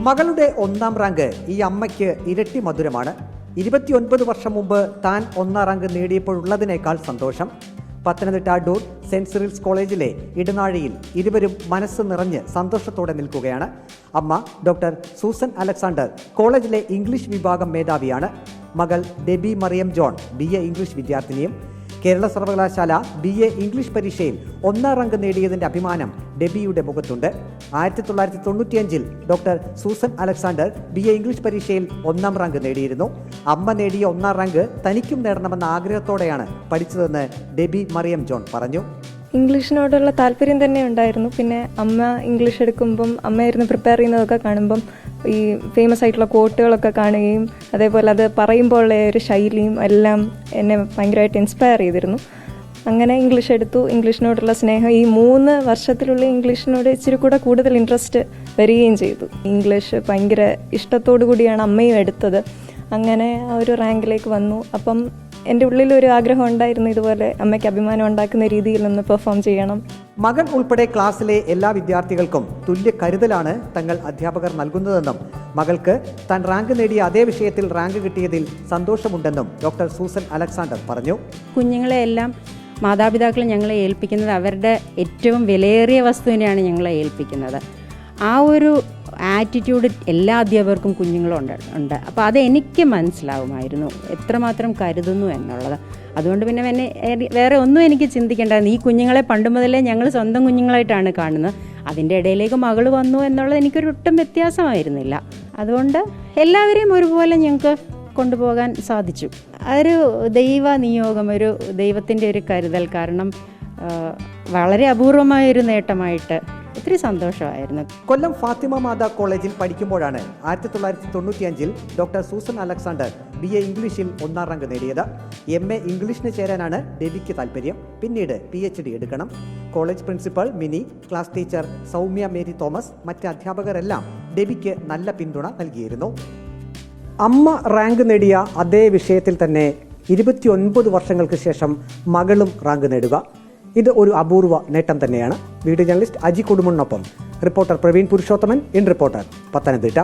മകളുടെ 1ാം റാങ്ക് ഈ അമ്മയ്ക്ക് ഇരട്ടി മധുരമാണ്. 29 വർഷം മുമ്പ് താൻ 1ാം റാങ്ക് നേടിയപ്പോഴുള്ളതിനേക്കാൾ സന്തോഷം. പത്തനംതിട്ട അടൂർ സെന്റ് സിറിൽസ് കോളേജിലെ ഇടനാഴിയിൽ ഇരുവരും മനസ്സ് നിറഞ്ഞ് സന്തോഷത്തോടെ നിൽക്കുകയാണ്. അമ്മ ഡോക്ടർ സൂസൻ അലക്സാണ്ടർ കോളേജിലെ ഇംഗ്ലീഷ് വിഭാഗം മേധാവിയാണ്. മകൾ Debby Mariam John BA English വിദ്യാർത്ഥിനിയും. കേരള സർവകലാശാല BA ഇംഗ്ലീഷ് പരീക്ഷയിൽ 1ാം റാങ്ക് നേടിയതിന്റെ അഭിമാനം ഡെബിയുടെ മുഖത്തുണ്ട്. 1995 doctor Susan Alexander BA English പരീക്ഷയിൽ 1ാം റാങ്ക് നേടിയിരുന്നു. അമ്മ നേടിയ 1ാം റാങ്ക് തനിക്കും നേടണമെന്ന ആഗ്രഹത്തോടെയാണ് പഠിച്ചതെന്ന് ഡെബി മറിയം ജോൺ പറഞ്ഞു. ഇംഗ്ലീഷിനോടുള്ള താല്പര്യം തന്നെ ഉണ്ടായിരുന്നു. പിന്നെ അമ്മ ഇംഗ്ലീഷ് എടുക്കുമ്പം അമ്മയായിരുന്നു പ്രിപ്പയർ ചെയ്യുന്നതൊക്കെ കാണുമ്പം ഈ ഫേമസ് ആയിട്ടുള്ള കോട്ടുകളൊക്കെ കാണുകയും അതേപോലെ അത് പറയുമ്പോൾ ഉള്ള ഒരു ശൈലിയും എല്ലാം എന്നെ ഭയങ്കരമായിട്ട് ഇൻസ്പയർ ചെയ്തിരുന്നു. അങ്ങനെ ഇംഗ്ലീഷ് എടുത്തു. ഇംഗ്ലീഷിനോടുള്ള സ്നേഹം ഈ 3 വർഷത്തിലുള്ള ഇംഗ്ലീഷിനോട് ഇച്ചിരി കൂടെ കൂടുതൽ ഇൻട്രസ്റ്റ് വരികയും ചെയ്തു. ഇംഗ്ലീഷ് ഭയങ്കര ഇഷ്ടത്തോടു കൂടിയാണ് അമ്മയും എടുത്തത്. അങ്ങനെ ആ ഒരു റാങ്കിലേക്ക് വന്നു. അപ്പം എൻ്റെ ഉള്ളിലൊരു ആഗ്രഹം ഉണ്ടായിരുന്നു, ഇതുപോലെ അമ്മയ്ക്ക് അഭിമാനം ഉണ്ടാക്കുന്ന രീതിയിൽ ഒന്ന് പെർഫോം ചെയ്യണം. മകൻ ഉൾപ്പെടെ ക്ലാസ്സിലെ എല്ലാ വിദ്യാർത്ഥികൾക്കും തുല്യ കരുതലാണ് തങ്ങൾ അധ്യാപകർ നൽകുന്നതെന്നും മകൾക്ക് താൻ റാങ്ക് നേടിയ അതേ വിഷയത്തിൽ റാങ്ക് കിട്ടിയതിൽ സന്തോഷമുണ്ടെന്നും ഡോക്ടർ സൂസൻ അലക്സാണ്ടർ പറഞ്ഞു. കുഞ്ഞുങ്ങളെയെല്ലാം മാതാപിതാക്കൾ ഞങ്ങളെ ഏൽപ്പിക്കുന്നത് അവരുടെ ഏറ്റവും വിലയേറിയ വസ്തുവിനെയാണ് ഞങ്ങളെ ഏൽപ്പിക്കുന്നത്. ആ ഒരു ആറ്റിറ്റ്യൂഡ് എല്ലാ അധ്യാപകർക്കും കുഞ്ഞുങ്ങളുണ്ട്. അപ്പോൾ അതെനിക്ക് മനസ്സിലാവുമായിരുന്നു എത്രമാത്രം കരുതുന്നു എന്നുള്ളത്. അതുകൊണ്ട് പിന്നെ എന്നെ വേറെ ഒന്നും എനിക്ക് ചിന്തിക്കേണ്ടായിരുന്നു. ഈ കുഞ്ഞുങ്ങളെ പണ്ട് മുതലേ ഞങ്ങൾ സ്വന്തം കുഞ്ഞുങ്ങളായിട്ടാണ് കാണുന്നത്. അതിൻ്റെ ഇടയിലേക്ക് മകൾ വന്നു എന്നുള്ളത് എനിക്കൊരു ഒട്ടും വ്യത്യാസമായിരുന്നില്ല. അതുകൊണ്ട് എല്ലാവരെയും ഒരുപോലെ ഞങ്ങൾക്ക് കൊണ്ടുപോകാൻ സാധിച്ചു. അതൊരു ദൈവ നിയോഗം, ഒരു ദൈവത്തിൻ്റെ ഒരു കരുതൽ. കാരണം വളരെ അപൂർവമായൊരു നേട്ടമായിട്ട് ഒത്തിരി സന്തോഷമായിരുന്നു. കൊല്ലം ഫാത്തിമ മാതാ കോളേജിൽ പഠിക്കുമ്പോഴാണ് 1995 ഡോക്ടർ സൂസൻ അലക്സാണ്ടർ BA ഇംഗ്ലീഷിൽ 1ാം റാങ്ക് നേടിയത്. MA ഇംഗ്ലീഷിന് ചേരാനാണ് ഡെബിക്ക് താല്പര്യം. പിന്നീട് PhD എടുക്കണം. College principal mini, class teacher Soumya Mary Thomas, മറ്റ് അധ്യാപകരെല്ലാം ഡെബിക്ക് നല്ല പിന്തുണ നൽകിയിരുന്നു. അമ്മ റാങ്ക് നേടിയ അതേ വിഷയത്തിൽ തന്നെ 29 വർഷങ്ങൾക്ക് ശേഷം മകളും റാങ്ക് നേടുക, ഇത് ഒരു അപൂർവ നേട്ടം തന്നെയാണ്. വീഡിയോ ജേർണലിസ്റ്റ് അജി കൊടുമണ്ണൊപ്പം reporter Praveen Purushothaman, in reporter, Pathanamthitta.